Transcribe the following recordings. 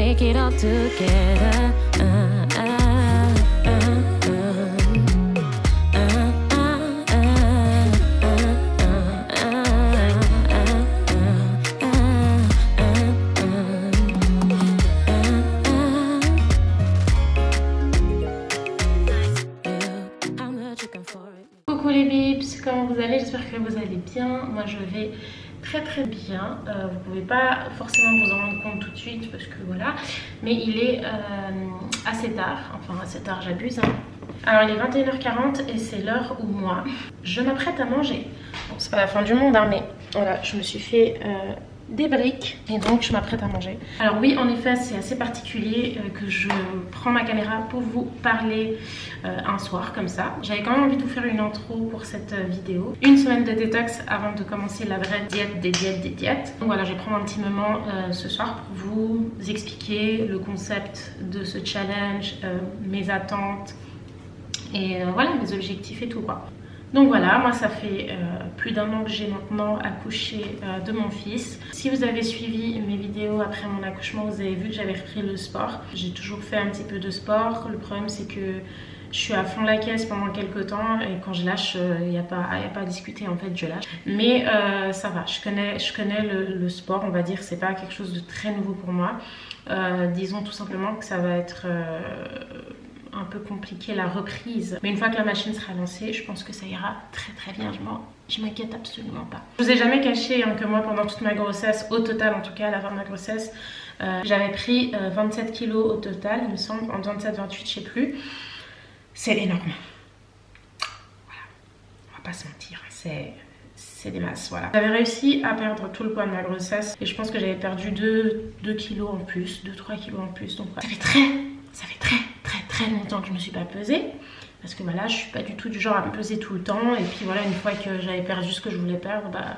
make it all together. Coucou les bips, comment vous allez? J'espère que vous allez bien. Moi je vais très très bien. Vous pouvez pas forcément vous en rendre compte tout de suite parce que voilà, mais il est assez tard, enfin assez tard, j'abuse hein. Alors il est 21h40 et c'est l'heure où moi je m'apprête à manger. Bon, c'est pas la fin du monde hein, mais voilà, je me suis fait des briques et donc je m'apprête à manger. Alors oui, en effet c'est assez particulier que je prends ma caméra pour vous parler un soir comme ça. J'avais quand même envie de vous faire une intro pour cette vidéo. Une semaine de détox avant de commencer la vraie diète des diètes. Donc voilà, je vais prendre un petit moment ce soir pour vous expliquer le concept de ce challenge, mes attentes et voilà, mes objectifs et tout quoi. Donc voilà, moi ça fait plus d'un an que j'ai maintenant accouché de mon fils. Si vous avez suivi mes vidéos après mon accouchement, vous avez vu que j'avais repris le sport. J'ai toujours fait un petit peu de sport. Le problème c'est que je suis à fond la caisse pendant quelques temps et quand je lâche, il n'y a pas à discuter en fait, je lâche. Mais ça va, je connais le sport, on va dire, c'est pas quelque chose de très nouveau pour moi. Disons tout simplement que ça va être... un peu compliqué la reprise, mais une fois que la machine sera lancée, je pense que ça ira très très bien. Je m'inquiète absolument pas. Je vous ai jamais caché hein, que moi pendant toute ma grossesse, au total en tout cas à la fin de ma grossesse, j'avais pris 27 kilos au total, il me semble, en 27-28 je sais plus. C'est énorme. Voilà, on va pas se mentir, c'est des masses, voilà. J'avais réussi à perdre tout le poids de ma grossesse et je pense que j'avais perdu 2 kilos en plus, 2-3 kilos en plus, donc voilà. Ça fait très longtemps que je me suis pas pesée parce que voilà, je suis pas du tout du genre à me peser tout le temps et puis voilà, une fois que j'avais perdu ce que je voulais perdre, bah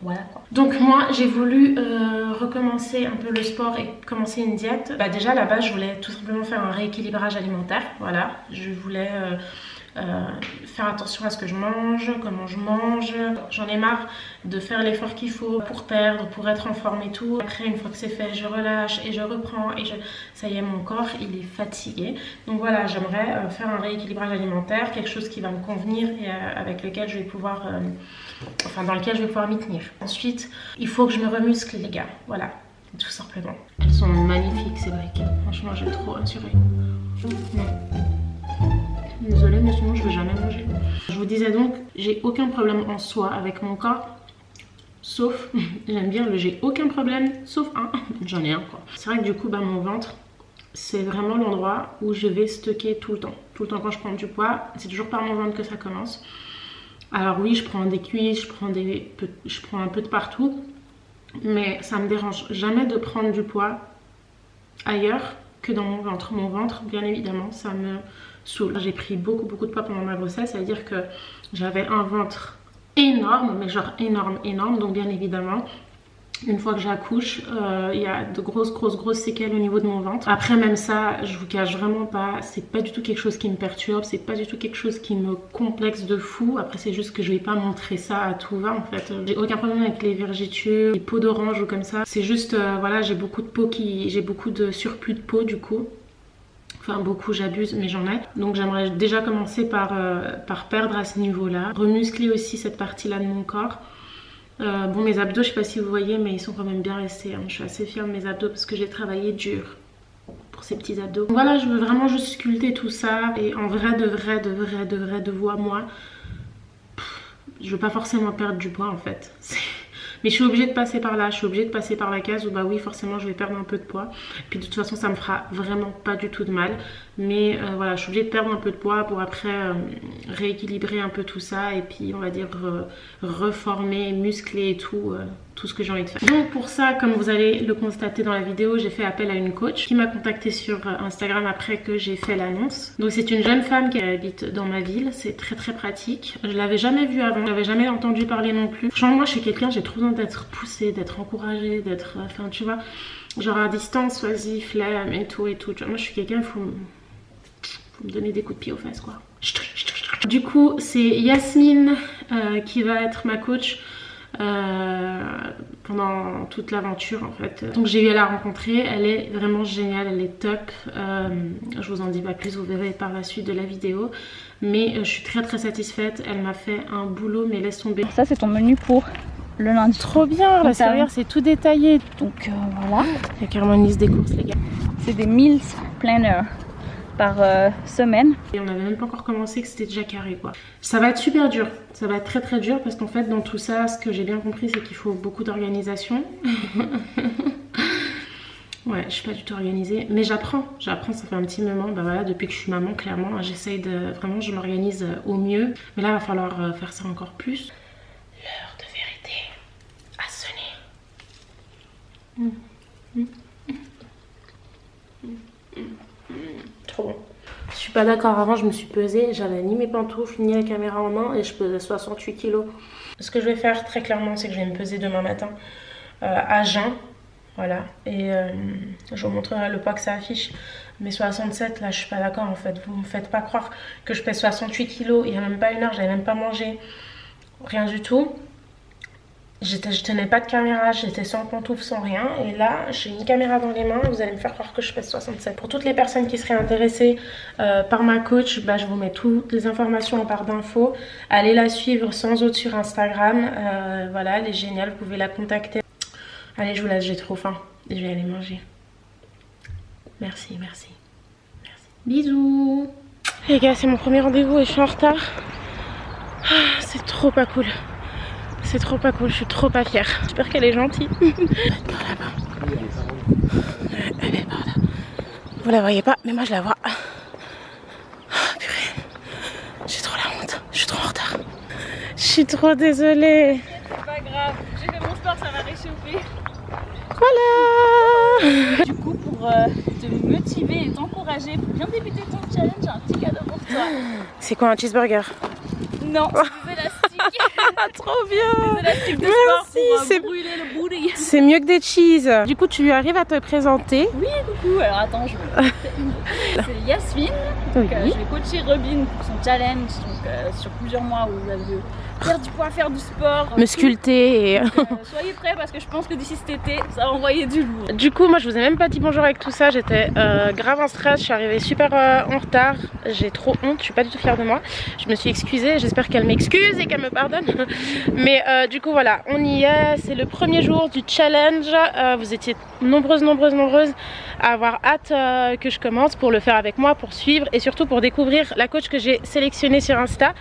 voilà quoi. Donc moi j'ai voulu recommencer un peu le sport et commencer une diète. Bah déjà à la base je voulais tout simplement faire un rééquilibrage alimentaire, voilà. Je voulais faire attention à ce que je mange, comment je mange. J'en ai marre de faire l'effort qu'il faut pour perdre, pour être en forme et tout. Après une fois que c'est fait, je relâche et je reprends et ça y est, mon corps il est fatigué. Donc voilà, j'aimerais faire un rééquilibrage alimentaire, quelque chose qui va me convenir et avec lequel je vais pouvoir, dans lequel je vais pouvoir m'y tenir. Ensuite, il faut que je me remuscle les gars, voilà, tout simplement. Elles sont magnifiques ces briques, franchement j'ai trop assuré. Désolée mais sinon je vais jamais manger. Je vous disais donc, j'ai aucun problème en soi avec mon corps, sauf, j'aime bien le j'ai aucun problème, sauf un, j'en ai un quoi. C'est vrai que du coup bah, mon ventre, c'est vraiment l'endroit où je vais stocker tout le temps. Tout le temps quand je prends du poids, c'est toujours par mon ventre que ça commence. Alors oui, je prends des cuisses, je prends un peu de partout, mais ça me dérange jamais de prendre du poids ailleurs que dans mon ventre. Mon ventre, bien évidemment, ça me saoule. J'ai pris beaucoup de poids pendant ma grossesse, c'est-à-dire que j'avais un ventre énorme, mais genre énorme, donc bien évidemment une fois que j'accouche, il y a de grosses séquelles au niveau de mon ventre. Après même ça, je vous cache vraiment pas, c'est pas du tout quelque chose qui me perturbe, c'est pas du tout quelque chose qui me complexe de fou. Après c'est juste que je vais pas montrer ça à tout va en fait. J'ai aucun problème avec les vergetures, les peaux d'orange ou comme ça. C'est juste voilà, j'ai beaucoup de surplus de peau du coup. Enfin beaucoup, j'abuse mais j'en ai. Donc j'aimerais déjà commencer par perdre à ce niveau-là. Remuscler aussi cette partie-là de mon corps. Bon mes abdos, je sais pas si vous voyez mais ils sont quand même bien restés hein. Je suis assez fière de mes abdos parce que j'ai travaillé dur pour ces petits abdos. Donc voilà, je veux vraiment juste sculpter tout ça et en vrai de voix moi, je veux pas forcément perdre du poids en fait. Mais je suis obligée de passer par là, je suis obligée de passer par la case où bah oui forcément je vais perdre un peu de poids. Puis de toute façon ça me fera vraiment pas du tout de mal. Mais voilà, je suis obligée de perdre un peu de poids pour après rééquilibrer un peu tout ça. Et puis on va dire reformer, muscler et tout ce que j'ai envie de faire. Donc pour ça, comme vous allez le constater dans la vidéo, j'ai fait appel à une coach qui m'a contactée sur Instagram après que j'ai fait l'annonce. Donc c'est une jeune femme qui habite dans ma ville, c'est très pratique. Je l'avais jamais vue avant, je l'avais jamais entendu parler non plus. Franchement moi je suis quelqu'un, j'ai trop besoin d'être poussée, d'être encouragée, d'être, enfin tu vois, genre à distance, vas-y, flemme et tout. Tu vois, moi je suis quelqu'un, faut me donner des coups de pied aux fesses quoi. Du coup c'est Yasmine qui va être ma coach. pendant toute l'aventure en fait. Donc j'ai eu à la rencontrer, elle est vraiment géniale, elle est top. Je vous en dis pas plus, vous verrez par la suite de la vidéo. Mais je suis très satisfaite, elle m'a fait un boulot mais laisse tomber. Ça c'est ton menu pour le lundi. Trop bien, la serrière c'est tout détaillé. Donc voilà. Il y a carrément une liste des courses les gars. C'est des meals planner par semaine. Et on n'avait même pas encore commencé que c'était déjà carré quoi. Ça va être super dur, ça va être très dur parce qu'en fait dans tout ça, ce que j'ai bien compris c'est qu'il faut beaucoup d'organisation. Ouais, je suis pas du tout organisée, mais j'apprends, ça fait un petit moment, bah voilà, depuis que je suis maman, clairement, j'essaye de, vraiment, je m'organise au mieux, mais là, il va falloir faire ça encore plus. L'heure de vérité a sonné. Trop bon. Je suis pas d'accord, avant, je me suis pesée, j'avais ni mes pantoufles, ni la caméra en main, et je pesais 68 kilos. Ce que je vais faire, très clairement, c'est que je vais me peser demain matin à jeun. Voilà, et je vous montrerai le poids que ça affiche. Mais 67, là, je suis pas d'accord en fait. Vous me faites pas croire que je pèse 68 kilos. Il y a même pas une heure, j'avais même pas mangé. Rien du tout. Je tenais pas de caméra, j'étais sans pantoufles, sans rien. Et là, j'ai une caméra dans les mains et vous allez me faire croire que je pèse 67. Pour toutes les personnes qui seraient intéressées par ma coach, bah, je vous mets toutes les informations en barre d'infos. Allez la suivre sans autre sur Instagram. Voilà, elle est géniale, vous pouvez la contacter. Allez, je vous laisse, j'ai trop faim et je vais aller manger. Merci. Bisous. Les gars, c'est mon premier rendez-vous et je suis en retard. Ah, c'est trop pas cool. C'est trop pas cool, je suis trop pas fière. J'espère qu'elle est gentille. Elle est par là-bas. Elle est par là. Vous la voyez pas, mais moi je la vois. Ah, purée. J'ai trop la honte. Je suis trop en retard. Je suis trop désolée. C'est pas grave, j'ai fait mon sport, ça va réchauffer. Voilà. Du coup, pour te motiver et t'encourager pour bien débuter ton challenge, j'ai un petit cadeau pour toi. C'est quoi un cheeseburger? Non, c'est des élastiques. Trop bien. Des élastiques de Merci, sport c'est pour brûler le booty. C'est mieux que des cheese. Du coup, tu arrives à te présenter. Oui, coucou. Alors attends, c'est Yasmine. Donc, je vais coacher Robin pour son challenge, donc sur plusieurs mois où elle veut faire du poids, faire du sport, me sculpter et... soyez prêts parce que je pense que d'ici cet été ça va envoyer du lourd. Du coup moi je vous ai même pas dit bonjour avec tout ça, j'étais grave en stress, je suis arrivée super en retard, j'ai trop honte, je suis pas du tout fière de moi. Je me suis excusée, j'espère qu'elle m'excuse et qu'elle me pardonne. Mais du coup voilà, on y est, c'est le premier jour du challenge. Vous étiez nombreuses à avoir hâte que je commence pour le faire avec moi, pour suivre et surtout pour découvrir la coach que j'ai sélectionnée sur Insta.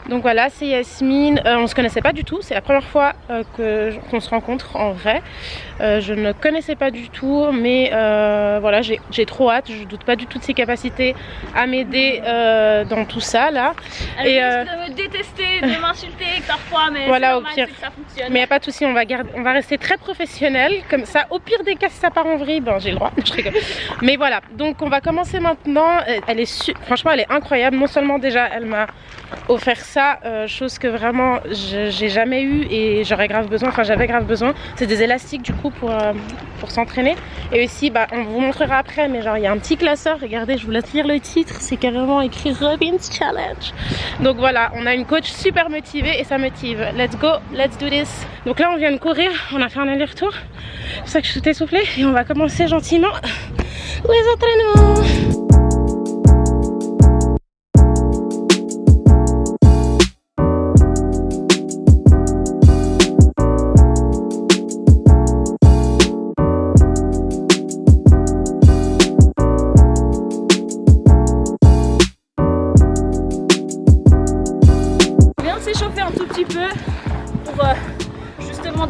Donc voilà, c'est Yasmine. On se connaissait pas du tout, c'est la première fois qu'on se rencontre en vrai. Je ne connaissais pas du tout, mais voilà, j'ai trop hâte. Je doute pas du tout de ses capacités à m'aider dans tout ça là. Elle risque de me détester, de m'insulter parfois, mais voilà, au pire, que ça fonctionne. Mais y a pas de souci, on va rester très professionnel comme ça. Au pire des cas, si ça part en vrille, ben j'ai le droit. Je rigole. Mais voilà, donc on va commencer maintenant. Elle est franchement, elle est incroyable. Non seulement déjà, elle m'a offert ça, chose que vraiment j'ai jamais eu et j'aurais grave besoin, enfin j'avais grave besoin. C'est des élastiques du coup pour s'entraîner. Et aussi bah on vous montrera après, mais genre il y a un petit classeur, regardez, je vous laisse lire le titre, c'est carrément écrit Robin's Challenge. Donc voilà, on a une coach super motivée et ça motive. Let's go, let's do this. Donc là on vient de courir, on a fait un aller-retour, c'est pour ça que je suis tout essoufflée et on va commencer gentiment les entraînements.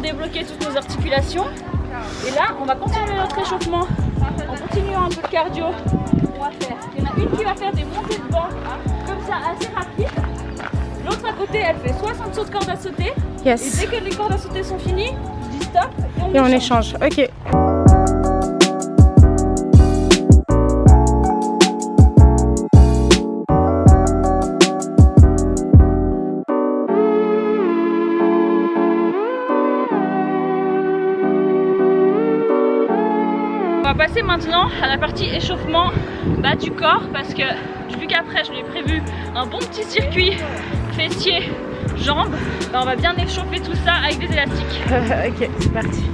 Débloquer toutes nos articulations et là on va continuer notre réchauffement en continuant un peu le cardio. On va faire, il y en a une qui va faire des montées de banc comme ça assez rapides, l'autre à côté elle fait 60 sauts de corde à sauter. Yes. Et dès que les cordes à sauter sont finies je dis stop et on échange. Ok. On va passer maintenant à la partie échauffement bas du corps parce que vu qu'après je lui ai prévu un bon petit circuit fessier jambes, bah, on va bien échauffer tout ça avec des élastiques. Ok, c'est parti.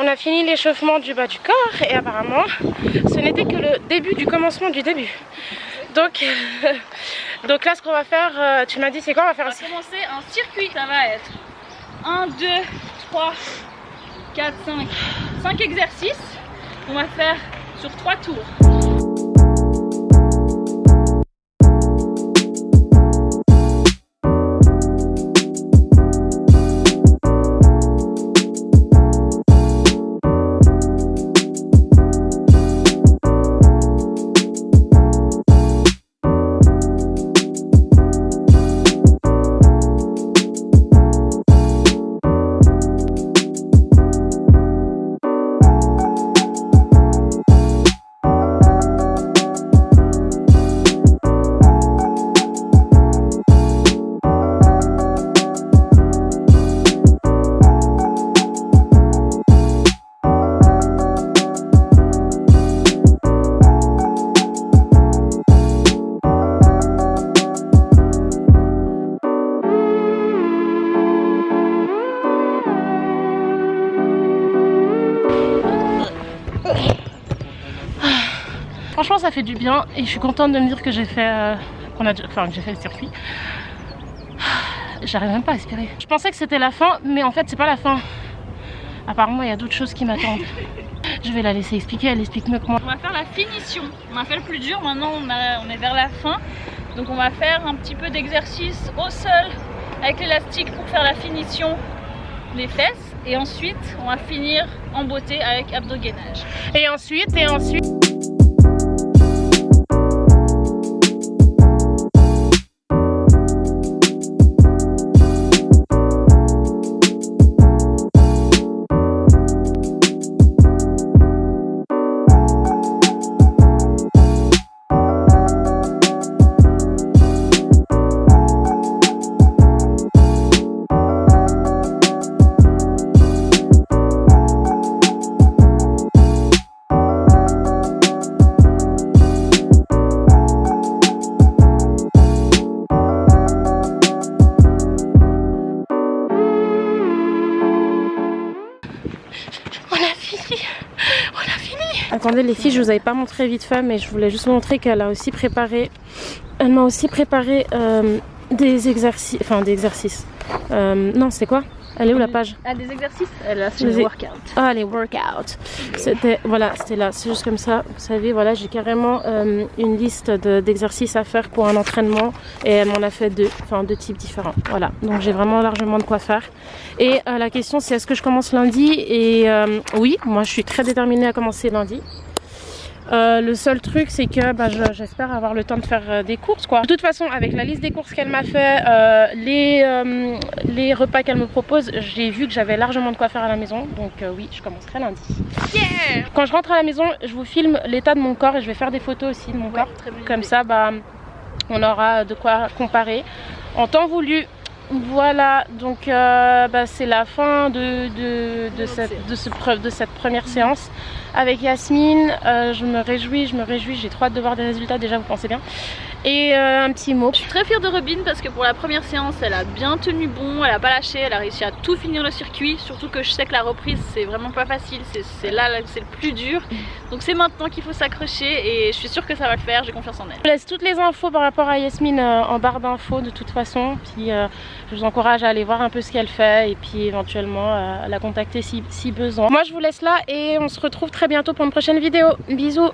On a fini l'échauffement du bas du corps et apparemment ce n'était que le début du commencement du début. Donc là ce qu'on va faire, tu m'as dit c'est quoi? On va faire On va commencer un circuit, ça va être 1, 2, 3, 4, 5, 5 exercices. On va faire sur 3 tours. Franchement ça fait du bien et je suis contente de me dire que j'ai fait, que j'ai fait le circuit. J'arrive même pas à respirer. Je pensais que c'était la fin mais en fait c'est pas la fin. Apparemment il y a d'autres choses qui m'attendent. Je vais la laisser expliquer, elle explique mieux que moi. On va faire la finition. On a fait le plus dur, maintenant on est vers la fin. Donc on va faire un petit peu d'exercice au sol avec l'élastique pour faire la finition des fesses. Et ensuite on va finir en beauté avec abdogainage. Et ensuite attendez les filles, je vous avais pas montré vite fait mais je voulais juste vous montrer qu'elle a aussi préparé, elle m'a aussi préparé des exercices, non c'est quoi? Elle est où la page? Ah, des exercices? Elle a fait les workouts. Ah, les workouts. C'était, voilà, c'était là, c'est juste comme ça. Vous savez, voilà, j'ai carrément une liste d'exercices à faire pour un entraînement et elle m'en a fait deux types différents. Voilà, donc j'ai vraiment largement de quoi faire. Et la question c'est est-ce que je commence lundi? Et oui, moi je suis très déterminée à commencer lundi. Le seul truc c'est que j'espère avoir le temps de faire des courses quoi. De toute façon avec la liste des courses qu'elle m'a fait, les repas qu'elle me propose, j'ai vu que j'avais largement de quoi faire à la maison. Donc oui, je commencerai lundi. Yeah. Quand je rentre à la maison, je vous filme l'état de mon corps et je vais faire des photos aussi de mon corps. Comme ça on aura de quoi comparer en temps voulu. Voilà, donc c'est la fin de cette première séance avec Yasmine. Je me réjouis, j'ai trop hâte de voir des résultats déjà, vous pensez bien. Et un petit mot. Je suis très fière de Robin parce que pour la première séance elle a bien tenu bon, elle a pas lâché, elle a réussi à tout finir le circuit. Surtout que je sais que la reprise c'est vraiment pas facile, c'est là c'est le plus dur. Donc c'est maintenant qu'il faut s'accrocher et je suis sûre que ça va le faire, j'ai confiance en elle. Je laisse toutes les infos par rapport à Yasmine en barre d'infos de toute façon. Puis je vous encourage à aller voir un peu ce qu'elle fait et puis éventuellement à la contacter si besoin. Moi je vous laisse là et on se retrouve très bientôt pour une prochaine vidéo. Bisous.